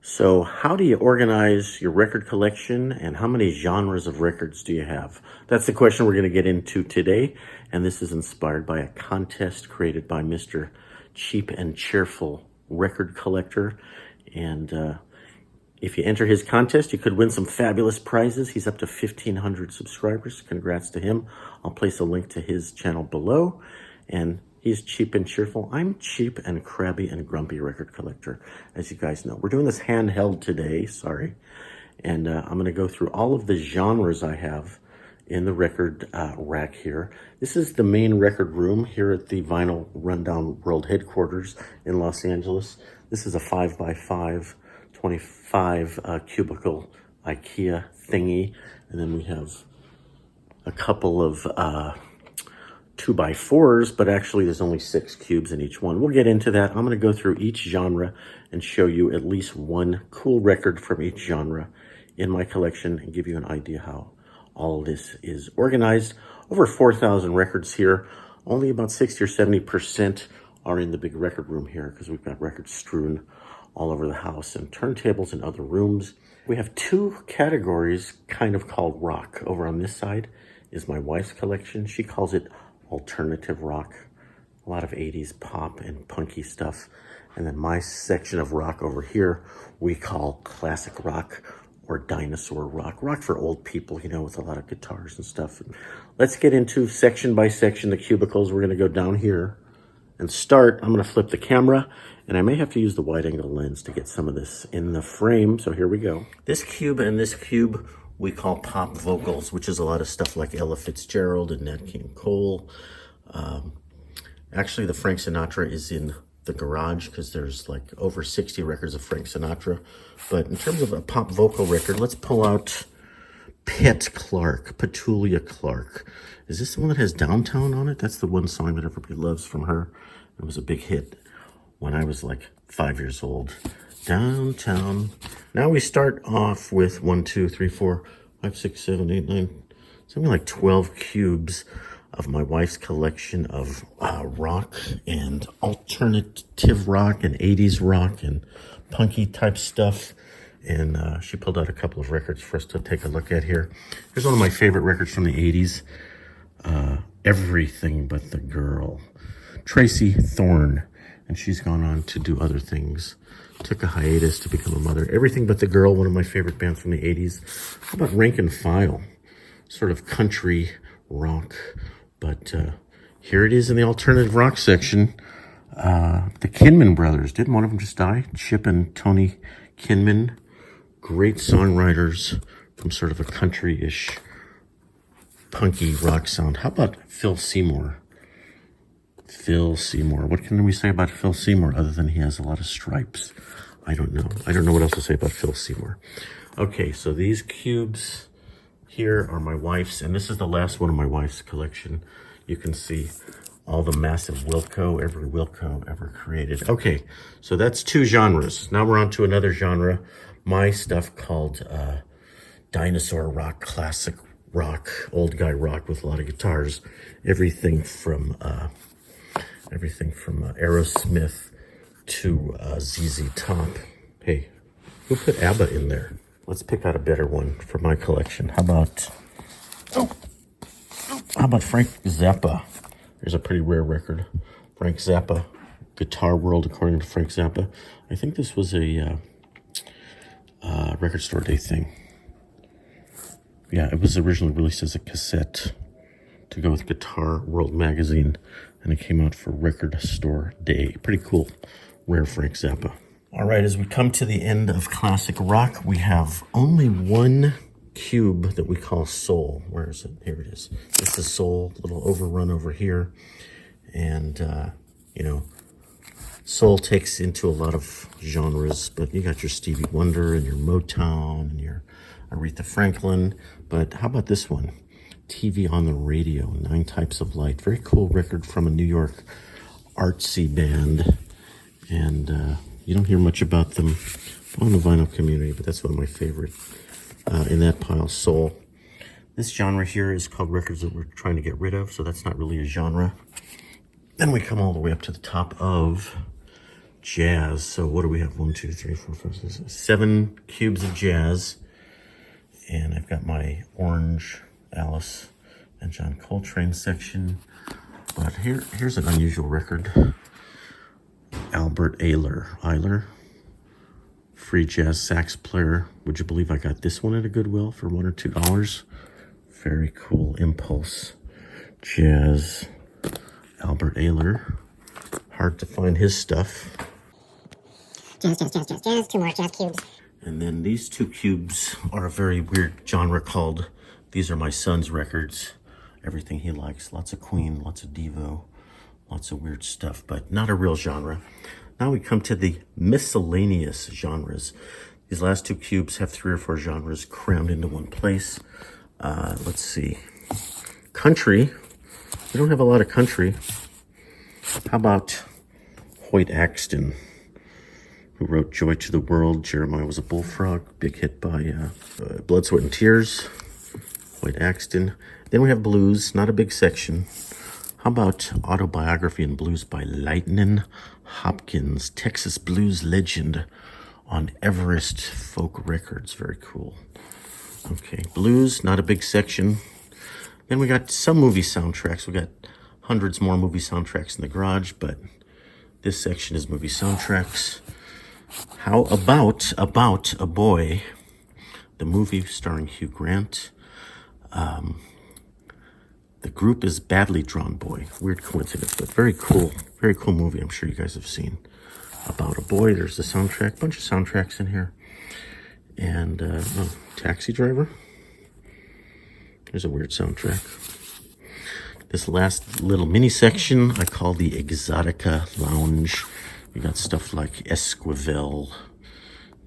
So, how do you organize your record collection and how many genres of records do you have? That's the question we're going to get into today. And this is inspired by a contest created by Mr. Cheap and Cheerful Record Collector. And if you enter his contest, you could win some fabulous prizes. He's up to 1,500 subscribers. Congrats to him. I'll place a link to his channel below. And he's cheap and cheerful. I'm cheap and crabby and grumpy record collector, as you guys know. We're doing this handheld today, sorry. And I'm going to go through all of the genres I have in the record rack here. This is the main record room here at the Vinyl Rundown World Headquarters in Los Angeles. This is a 5x5, 25 cubicle IKEA thingy. And then we have a couple of 2x4s, but actually there's only 6 cubes in each one. We'll get into that. I'm going to go through each genre and show you at least one cool record from each genre in my collection and give you an idea how all this is organized. Over 4,000 records here. Only about 60 or 70% are in the big record room here because we've got records strewn all over the house and turntables in other rooms. We have 2 categories kind of called rock. Over on this side is my wife's collection. She calls it alternative rock, a lot of 80s pop and punky stuff. And then my section of rock over here we call classic rock or dinosaur rock, rock for old people, you know, with a lot of guitars and stuff. Let's get into section by section, the cubicles. We're going to go down here and start. I'm going to flip the camera, and I may have to use the wide angle lens to get some of this in the frame. So here we go. This cube and this cube we call pop vocals, which is a lot of stuff like Ella Fitzgerald and Nat King Cole. Actually, the Frank Sinatra is in the garage because there's like over 60 records of Frank Sinatra. But in terms of a pop vocal record, let's pull out Petulia Clark. Is this the one that has Downtown on it? That's the one song that everybody loves from her. It was a big hit when I was like 5 years old. Downtown. Now we start off with 1, 2, 3, 4, 5, 6, 7, 8, 9, something like 12 cubes of my wife's collection of rock and alternative rock and 80s rock and punky type stuff. And she pulled out a couple of records for us to take a look at here. Here's one of my favorite records from the 80s. Everything But the Girl. Tracy Thorn. And she's gone on to do other things. Took a hiatus to become a mother. Everything But the Girl, one of my favorite bands from the 80s. How about Rank and File? Sort of country rock. But here it is in the alternative rock section. The Kinman brothers. Didn't one of them just die? Chip and Tony Kinman. Great songwriters from sort of a country-ish punky rock sound. How about Phil Seymour? Phil Seymour. What can we say about Phil Seymour other than he has a lot of stripes? I don't know. I don't know what else to say about Phil Seymour. Okay, so these cubes here are my wife's, and this is the last one of my wife's collection. You can see all the massive Wilco, every Wilco ever created. Okay, so that's 2 genres. Now we're on to another genre. My stuff called dinosaur rock, classic rock, old guy rock with a lot of guitars. Everything from Aerosmith to ZZ Top. Hey, who put ABBA in there? Let's pick out a better one for my collection. How about Frank Zappa? There's a pretty rare record. Frank Zappa, Guitar World according to Frank Zappa. I think this was a Record Store Day thing. Yeah, it was originally released as a cassette to go with Guitar World magazine, and it came out for Record Store Day. Pretty cool, rare Frank Zappa. All right, as we come to the end of classic rock, we have only one cube that we call Soul. Where is it? Here it is. This is Soul, little overrun over here. And, you know, Soul takes into a lot of genres, but you got your Stevie Wonder and your Motown and your Aretha Franklin. But how about this one? TV on the Radio, 9 Types of Light. Very cool record from a New York artsy band. And you don't hear much about them on the vinyl community, but that's one of my favorite in that pile, Soul. This genre here is called records that we're trying to get rid of, so that's not really a genre. Then we come all the way up to the top of jazz. So what do we have? 1, 2, 3, 4, 5, 6, 7, 7 cubes of jazz. And I've got my orange Alice and John Coltrane section. But here's an unusual record. Albert Ayler. Free jazz sax player. Would you believe I got this one at a Goodwill for $1 or $2? Very cool. Impulse. Jazz. Albert Ayler. Hard to find his stuff. Jazz. 2 more jazz cubes. And then these 2 cubes are a very weird genre called These Are My Son's Records. Everything he likes. Lots of Queen, lots of Devo, lots of weird stuff, but not a real genre. Now we come to the miscellaneous genres. These last 2 cubes have 3 or 4 genres crammed into one place. Let's see. Country. We don't have a lot of country. How about Hoyt Axton, who wrote Joy to the World, Jeremiah Was a Bullfrog, big hit by Blood, Sweat, and Tears, Hoyt Axton. Then we have blues, not a big section. How about Autobiography and Blues by Lightnin' Hopkins, Texas blues legend on Everest Folk Records. Very cool. Okay, blues, not a big section. Then we got some movie soundtracks. We got hundreds more movie soundtracks in the garage, but this section is movie soundtracks. How about A Boy, the movie starring Hugh Grant. The group is Badly Drawn Boy. Weird coincidence, but very cool movie. I'm sure you guys have seen. About a Boy. There's the soundtrack. Bunch of soundtracks in here. And Taxi Driver. There's a weird soundtrack. This last little mini section I call the Exotica Lounge. We got stuff like Esquivel,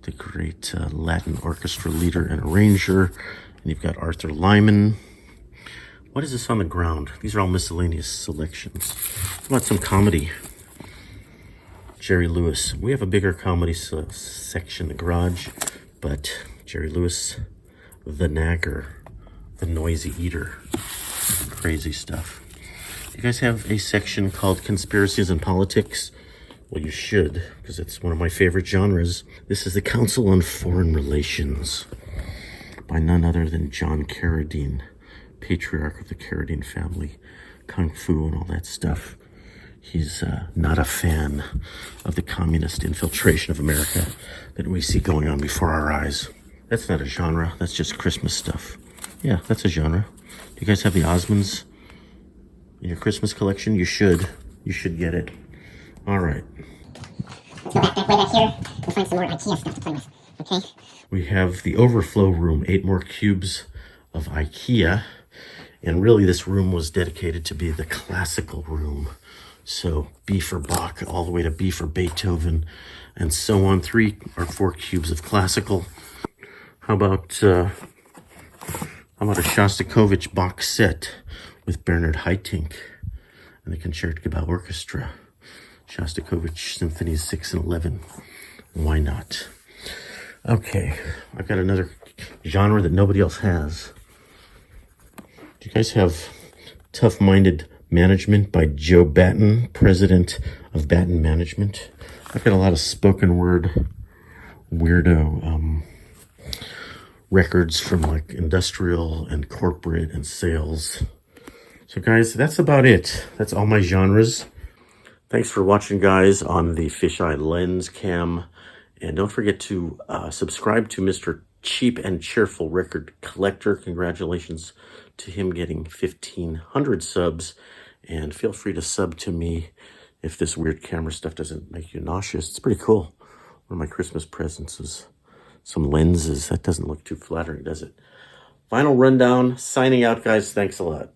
the great Latin orchestra leader and arranger. And you've got Arthur Lyman. What is this on the ground? These are all miscellaneous selections. How about some comedy? Jerry Lewis. We have a bigger comedy section in the garage, but Jerry Lewis, the nagger, the noisy eater. Crazy stuff. You guys have a section called Conspiracies and Politics? Well, you should, because it's one of my favorite genres. This is the Council on Foreign Relations by none other than John Carradine, patriarch of the Carradine family, Kung Fu and all that stuff. He's not a fan of the communist infiltration of America that we see going on before our eyes. That's not a genre. That's just Christmas stuff. Yeah, that's a genre. Do you guys have the Osmonds in your Christmas collection? You should. You should get it. All right. Let's go way back here and find some more IKEA stuff to play with. Okay? We have the overflow room, 8 more cubes of IKEA. And really this room was dedicated to be the classical room. So B for Bach all the way to B for Beethoven and so on. 3 or 4 cubes of classical. How about a Shostakovich box set with Bernard Haitink and the Concertgebouw Orchestra. Shostakovich Symphonies 6 and 11. Why not? Okay, I've got another genre that nobody else has. Do you guys have Tough-Minded Management by Joe Batten, president of Batten Management? I've got a lot of spoken word weirdo records from like industrial and corporate and sales. So guys, that's about it. That's all my genres. Thanks for watching, guys, on the Fisheye Lens Cam. And don't forget to subscribe to Mr. Cheap and Cheerful Record Collector. Congratulations to him getting 1,500 subs. And feel free to sub to me if this weird camera stuff doesn't make you nauseous. It's pretty cool. One of my Christmas presents is some lenses. That doesn't look too flattering, does it? Final rundown. Signing out, guys. Thanks a lot.